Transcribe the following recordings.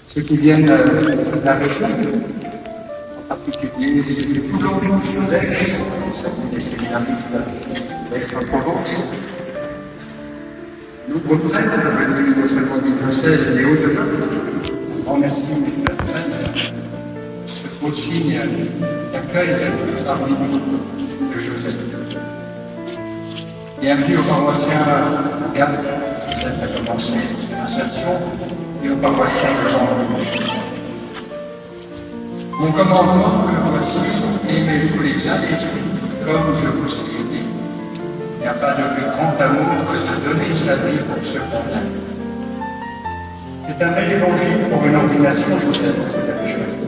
ceux qui viennent de la région, en particulier ceux qui boulongent d'Aix, les séminaristes d'Aix-en-Provence, nombreux prêtres venus non seulement du diocèse mais au-delà. Un grand merci des frères prêtres, ce beau signe d'accueil parmi nous de Joseph. Bienvenue aux paroissiens Agathe, Joseph a commencé son insertion, et aux paroissiens de l'Envie. Mon commandement, le voici, aimez-vous les uns les autres comme je vous ai aimé. Il n'y a pas de plus grand amour que de donner sa vie pour ceux qu'on aime. C'est un bel évangile pour une ordination, Joseph, que vous avez choisi.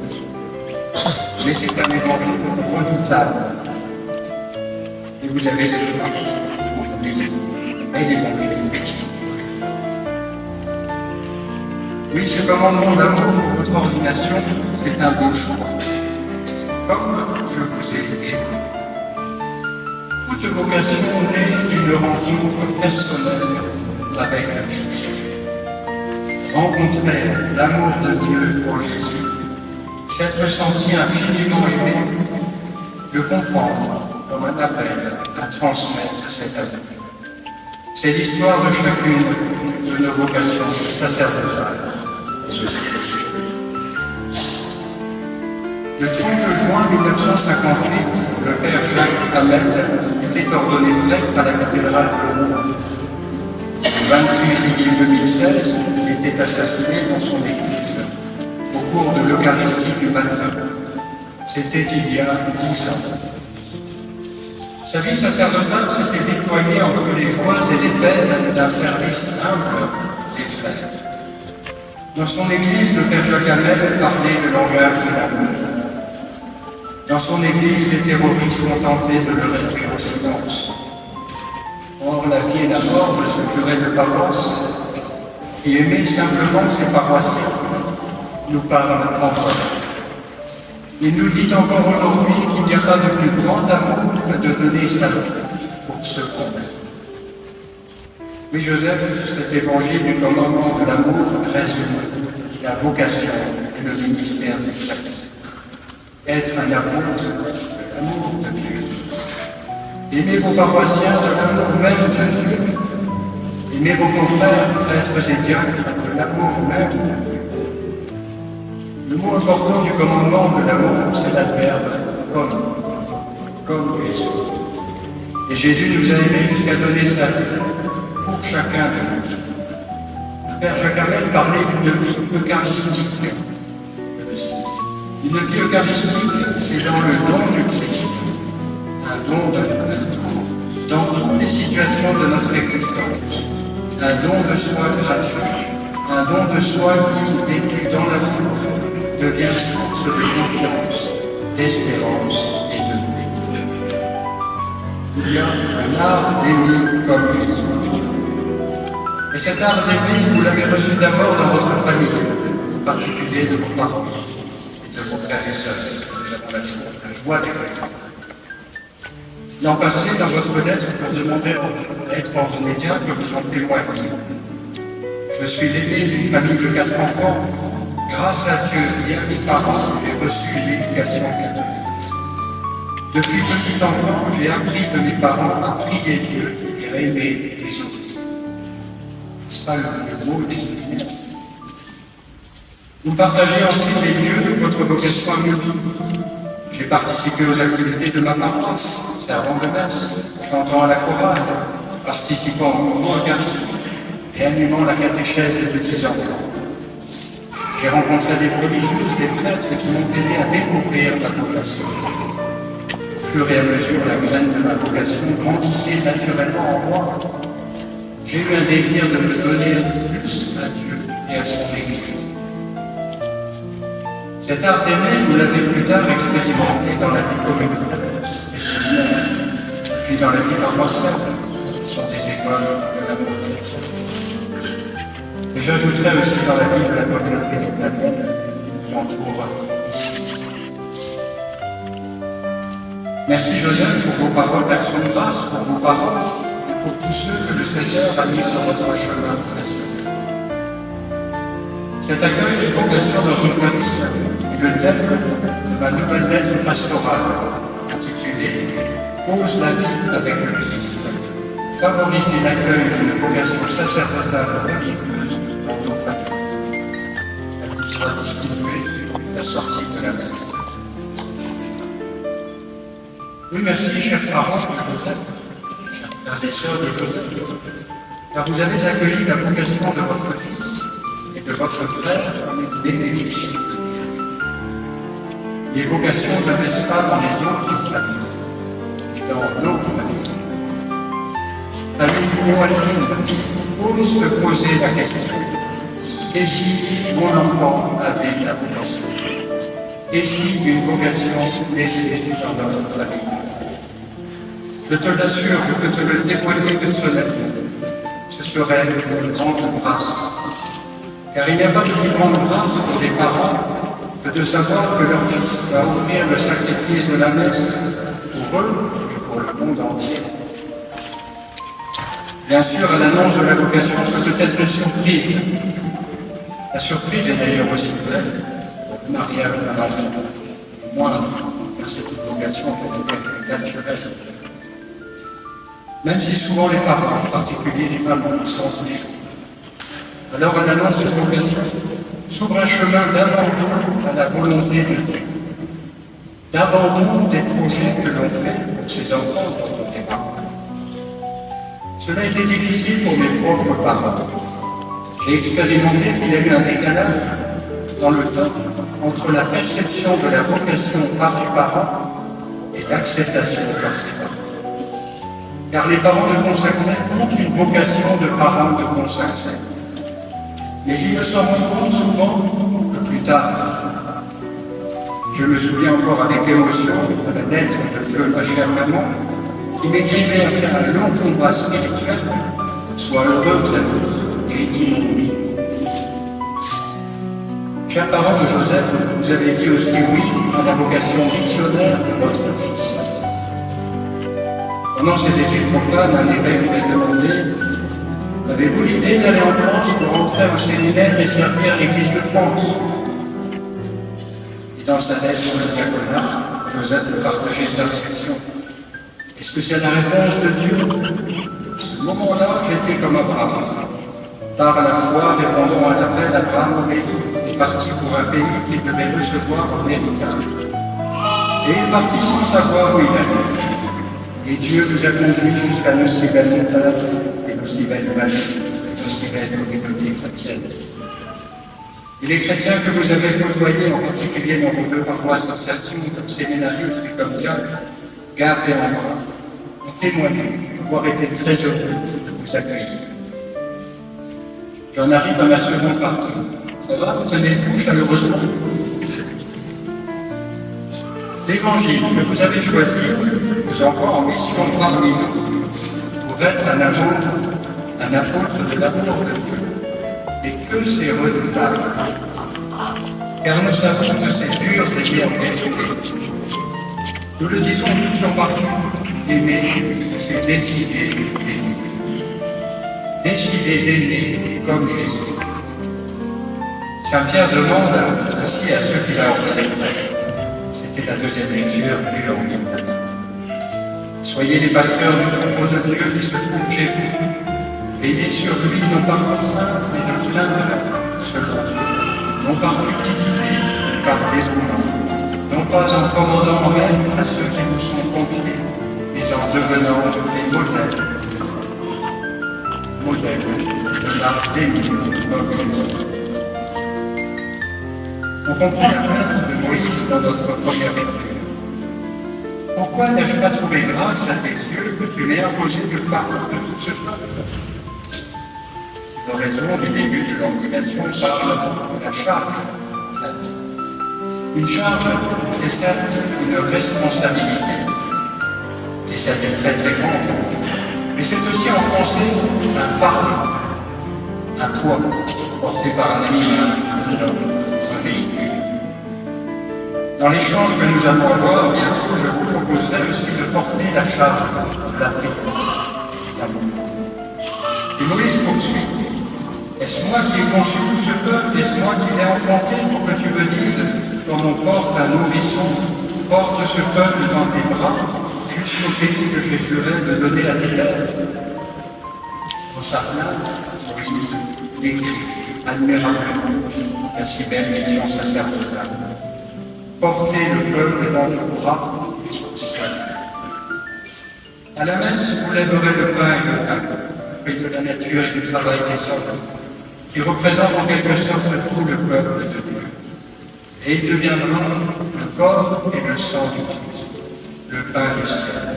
Mais c'est un évangile redoutable. Et vous avez les deux parties, l'Église et l'évangile. Oui, ce commandement d'amour pour votre ordination, c'est un beau choix. Comme je vous ai aimé. Toute vocation naît d'une rencontre personnelle avec le Christ. Rencontrer l'amour de Dieu pour Jésus, s'être senti infiniment aimé, le comprendre comme un appel à transmettre cet amour. C'est l'histoire de chacune de nos vocations sacerdotales. Le 30 juin 1958, le père Jacques Hamel était ordonné prêtre à la cathédrale de Rouen. Le 26 juillet 2016, il était assassiné dans son église au cours de l'Eucharistie du matin. C'était il y a 10 ans. Sa vie sacerdotale s'était déployée entre les joies et les peines d'un service humble des frères. Dans son église, le père Jacques Hamel parlait de langage de l'amour. Dans son église, les terroristes ont tenté de le réduire au silence. Or, la vie et la mort de ce curé de paroisse, qui aimait simplement ses paroissiens, nous parle encore. Il nous dit encore aujourd'hui qu'il n'y a pas de plus grand amour que de donner sa vie pour ceux qu'on aime. Oui, Joseph, cet évangile du commandement de l'amour résume la vocation et le ministère du prêtre. Être un apôtre de l'amour de Dieu. Aimez vos paroissiens de l'amour même de Dieu. Aimez vos confrères, prêtres et diacres de l'amour même de Dieu. Le mot important du commandement de l'amour, c'est l'adverbe comme Jésus. Et Jésus nous a aimés jusqu'à donner sa vie pour chacun de nous. Le père Jacques Hamel parlait d'une vie eucharistique. Une vie eucharistique, c'est dans le don du Christ, un don de tout, dans toutes les situations de notre existence, un don de soi gratuit, un don de soi qui, vécu dans l'amour, devient source de confiance, d'espérance et de paix. Il y a un art d'aimer comme Jésus. Et cet art d'aimer, vous l'avez reçu d'abord dans votre famille, en particulier de vos parents et de vos frères et sœurs. Nous avons la joie d'écouter. L'an passé, dans votre lettre pour demander à être ordonné diacre, vous en témoignez. Je suis l'aîné d'une famille de 4 enfants. Grâce à Dieu et à mes parents, j'ai reçu une éducation catholique. Depuis petit enfant, j'ai appris de mes parents à prier Dieu et à aimer les autres. N'est-ce pas le mot des séminaires? Vous partagez ensuite des lieux de votre vocation à midi. J'ai participé aux activités de ma paroisse, servant de messe, chantant à la chorale, participant au mouvement eucharistique et animant la catéchèse des petits-enfants. J'ai rencontré des religieuses, des prêtres qui m'ont aidé à découvrir la vocation. Au fur et à mesure, la graine de ma vocation grandissait naturellement en moi. J'ai eu un désir de me donner plus à Dieu et à son Église. Cet art d'aimer, vous l'avez plus tard expérimenté dans la vie communautaire, des séminaires, puis dans la vie paroissiale, qui sont des écoles de l'amour chrétien. Et j'ajouterai aussi dans la vie de la communauté vietnamienne qui nous entoure ici. Merci Joseph pour vos paroles d'action de grâce, pour vos paroles et pour tous ceux que le Seigneur a mis sur votre chemin à ce jour. Cet accueil de vocation dans une famille est le thème de ma nouvelle lettre pastorale, intitulée Pose la vie avec le Christ. Favoriser l'accueil d'une vocation sacerdotale religieuse dans nos familles. Elle vous sera distribuée à la sortie de la messe. Oui, merci, chers parents de Joseph, chers frères et sœurs de Joseph, car vous avez accueilli la vocation de votre fils et de votre frère comme des bénédictions de Dieu. Les vocations ne naissent pas dans les autres familles, mais dans nos familles. Famille Noaline ose te poser la question: et si mon enfant avait la vocation? Et si une vocation naissait dans notre famille? Je te l'assure, je peux te le témoigner personnellement. Ce serait une grande grâce. Car il n'y a pas de plus grande grâce pour des parents que de savoir que leur fils va offrir le sacrifice de la messe pour eux et pour le monde entier. Bien sûr, à l'annonce de la vocation, ça peut être une surprise. La surprise est d'ailleurs aussi vraie pour le mariage d'un enfant. Moindre, car cette vocation peut être naturelle. Même si souvent les parents, en particulier les mamans, sentent les choses. Alors à l'annonce de la vocation, s'ouvre un chemin d'abandon à la volonté de Dieu, d'abandon des projets que l'on fait pour ses enfants quand on est parent. Cela a été difficile pour mes propres parents. J'ai expérimenté qu'il y a eu un décalage dans le temps entre la perception de la vocation par les parents et l'acceptation par ses parents. Car les parents de consacrés ont une vocation de parents de consacrés. Mais ils ne s'en rendent compte souvent que plus tard. Je me souviens encore avec émotion de la lettre de feu ma chère maman, qui m'écrivait après un long combat spirituel: sois heureux, amis, j'ai dit mon oui. Chers parents de Joseph, vous avez dit aussi oui à la vocation missionnaire de votre fils. Pendant ses études profanes, un évêque lui a demandé: avez-vous l'idée d'aller en France pour entrer au séminaire et servir l'Église de France? Et dans sa lettre pour le diaconat, Joseph me partageait sa réflexion. Est-ce que c'est la réponse de Dieu? À ce moment-là, j'étais comme Abraham. Par la foi, répondant à l'appel, Abraham obéit et partit pour un pays qu'il devait recevoir en héritage. Et il partit sans savoir où il allait. Et Dieu nous a conduits jusqu'à nos si belles montagnes et nos si belles vallées et nos si belles communautés chrétiennes. Et les chrétiens que vous avez côtoyés, en particulier dans vos deux paroisses d'insertion, comme séminaristes et comme diacres, gardez en bras, ont témoigné avoir été très heureux de vous accueillir. J'en arrive à ma seconde partie. Ça va, vous tenez le coup chaleureusement? L'évangile que vous avez choisi vous envoie en mission parmi nous pour être un apôtre de l'amour de Dieu. Et que c'est redoutable, car nous savons que c'est dur d'aimer en vérité. Nous le disons aux futurs maris, aimer, c'est décider d'aimer. Décider d'aimer comme Jésus. Saint Pierre demande ainsi à ceux qu'il a ordonné prêtres. C'était la deuxième lecture lue en 1000 années. Soyez les pasteurs du troupeau de Dieu qui se trouve chez vous. Veillez sur lui, non par contrainte, mais de plein cœur, selon Dieu, non par cupidité, mais par dévouement, non pas en commandant maître à ceux qui vous sont confiés, mais en devenant des modèles de l'art d'aimer comme Jésus. On comprend la plainte de Moïse dans notre première lecture. Pourquoi n'ai-je pas trouvé grâce à tes yeux que tu m'aies imposé le fardeau de tout ce peuple? L'oraison du début de l'ordination parle de la charge. Une charge, c'est certes une responsabilité, et ça est très très grande, mais c'est aussi en français un fardeau, un poids porté par un animal, un homme, un véhicule. Dans l'échange que nous allons avoir bientôt, je vous proposerai aussi de porter la charge de la prière, l'amour. Et Moïse poursuit: Est-ce moi qui ai conçu tout ce peuple? Est-ce moi qui l'ai enfanté pour que tu me dises, comme on porte un nourrisson, porte ce peuple dans tes bras, jusqu'au pays que j'ai juré de donner à tes pères? Dans sa plainte, Moïse décrit admirablement la si belle mission sacerdotale. Porter le peuple dans nos bras jusqu'au ciel. À la messe, vous lèverez le pain et le vin, fruit de la nature et du travail des hommes, qui représentent en quelque sorte tout le peuple de Dieu. Et il deviendra le corps et le sang du Christ, le pain du ciel.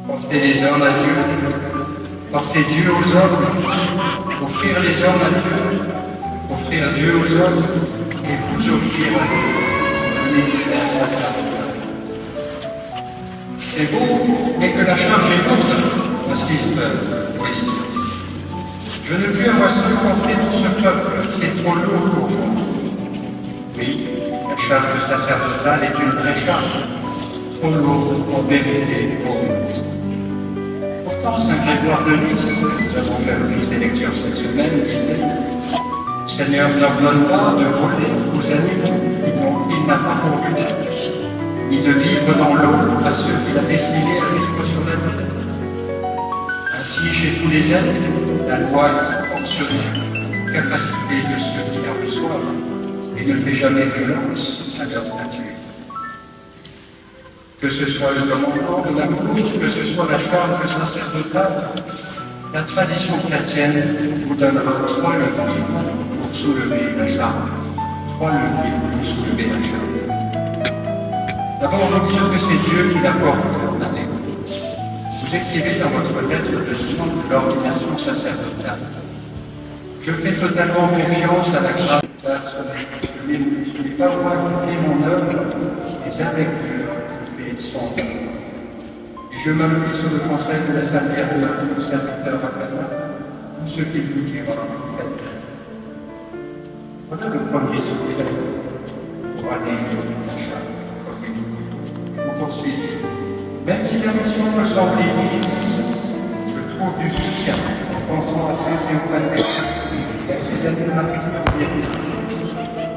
Porter les hommes à Dieu, porter Dieu aux hommes, offrir les hommes à Dieu, offrir Dieu aux hommes, et vous offrir à Dieu le ministère sacerdotal. C'est beau, mais que la charge est lourde, insiste Moïse. Je ne puis à moi seul porter tout ce peuple, c'est trop lourd pour moi. Oui, la charge sacerdotale est une vraie charge, trop lourde en vérité pour nous. Pourtant, Saint Grégoire de Nice, nous avons fait des lectures cette semaine, disait « Seigneur n'ordonne pas de voler aux animaux qu'il n'a pas pourvu d'être, ni de vivre dans l'eau à ceux qu'il a destinés à vivre sur la terre. Ainsi, chez tous les êtres, la loi est proportionnée aux capacités de ceux qui la reçoivent et ne fait jamais violence à leur nature. Que ce soit le commandement de l'amour, que ce soit la charge sacerdotale, la tradition chrétienne vous donnera 3 leviers pour soulever la charge. 3 leviers pour soulever la charge. D'abord, vous dire que c'est Dieu qui la porte avec vous. Vous écrivez dans votre lettre de demande de l'ordination sacerdotale. Je fais totalement confiance à la grâce. Ce n'est pas moi qui fais mon œuvre, mais avec Dieu, je fais son œuvre. Et je m'appuie sur le conseil de la Sainte Vierge Marie, le serviteur appellant, tout ce qu'il vous dira, faites. Voilà le premier secret pour alléger la charge. Vous poursuivez. Même si la mission me semblait difficile, je trouve du soutien en pensant à Saint Théophane et à ses amis martyrs bien.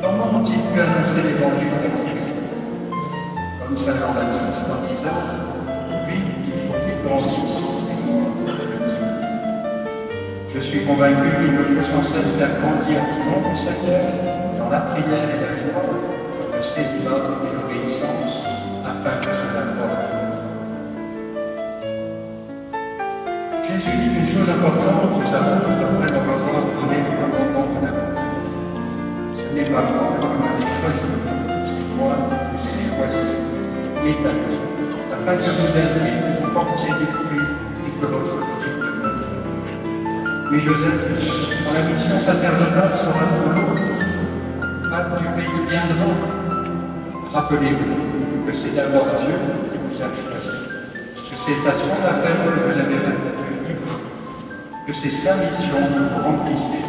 Comment ont-ils pu annoncer l'évangile à la paix? Comme Saint Jean-Baptiste en disant, lui, il faut qu'il grandisse, et moi, je dis. Je suis convaincu qu'il me faut sans cesse faire grandir le nom du Seigneur dans la prière et la joie, le célibat et l'obéissance, afin que cela porte le fruit. Jésus dit une chose importante aux apôtres après leur avoir donné le commandement de l'amour. Ce n'est pas moi qui vous ai choisi, c'est moi qui vous ai choisi, établi, afin que vous aidiez, vous portiez des fruits et que votre fruit demeure. Mais Joseph, quand la mission sacerdotale sera trop lourde, Pâques du pays viendra. Rappelez-vous que c'est d'abord Dieu qui vous a choisi, que c'est à son appel que vous avez répondu libre, que c'est sa mission que vous remplissez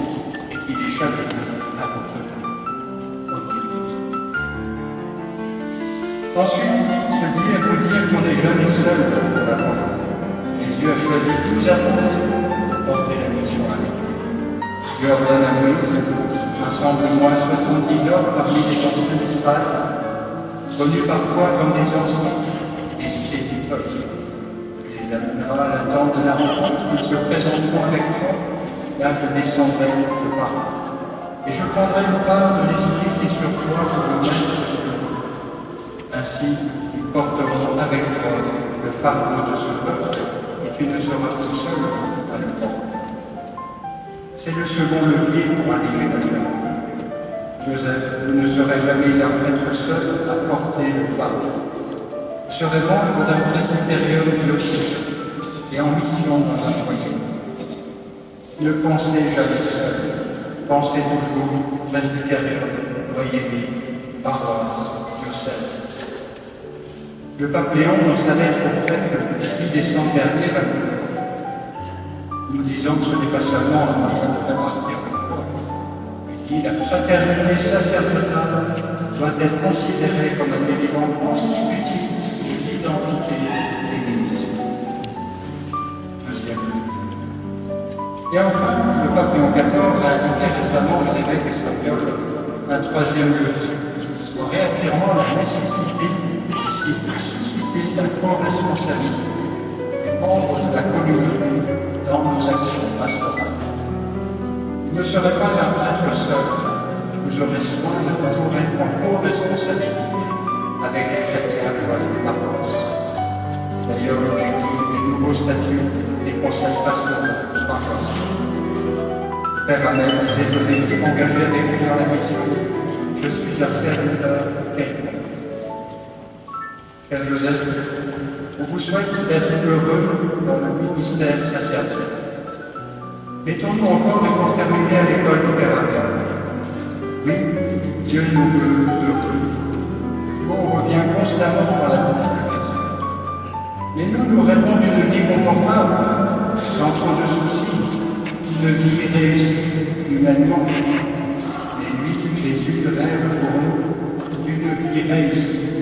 et qu'il est chaque jour à votre tour. Ensuite, se dire ou dire qu'on n'est jamais seul pour la porter. Jésus a choisi 12 apôtres pour porter la mission avec lui. Dieu ordonne à Moïse, rassemble-moi 70 hommes parmi les anciens d'Israël, connus par toi comme des anciens et des scribes du peuple. Tu les amèneras à la tente de la rencontre, ils se présenteront avec toi. Là, je descendrai pour te parler. Et je prendrai une part de l'esprit qui est sur toi pour le mettre sur eux. Ainsi, ils porteront avec toi le fardeau de ce peuple, et tu ne seras tout seul à le porter. C'est le second levier pour alléger la charge. Joseph, vous ne serez jamais un prêtre seul à porter le fardeau. Vous serez membre d'un presbytérium diocésain et en mission dans un foyer. Ne pensez jamais seul, pensez toujours presbytérium, doyenné, paroisse, diocèse. Le pape Léon, dans sa lettre au prêtre le 8 décembre dernier, nous disant que ce n'est pas seulement un moyen de répartir le poids. Il dit la fraternité sacerdotale doit être considérée comme un élément constitutif de l'identité des ministres. Deuxième lieu. Et enfin, le pape Léon XIV a indiqué récemment aux évêques espagnols un troisième levier, en réaffirmant la nécessité de susciter la co-responsabilité des membres de la communauté dans nos actions pastorales. Il ne serait pas un prêtre seul, vous aurez soin de toujours être en co-responsabilité avec les chrétiens de votre paroisse. C'est d'ailleurs l'objectif des nouveaux statuts des conseils pastoraux paroissiaux. Le Père Hamel disait aux équipes engagées avec lui dans la mission: je suis un serviteur quelconque. Cher Joseph, on vous souhaite d'être heureux dans le ministère sacerdotale. Mettons-nous encore et pour terminer à l'école d'opération. Oui, Dieu nous veut heureux. Le mot revient constamment dans la bouche de Jésus. Mais nous rêvons d'une vie confortable, sans trop de soucis, d'une vie réussie humainement. Mais lui, Jésus, rêve pour nous d'une vie réussie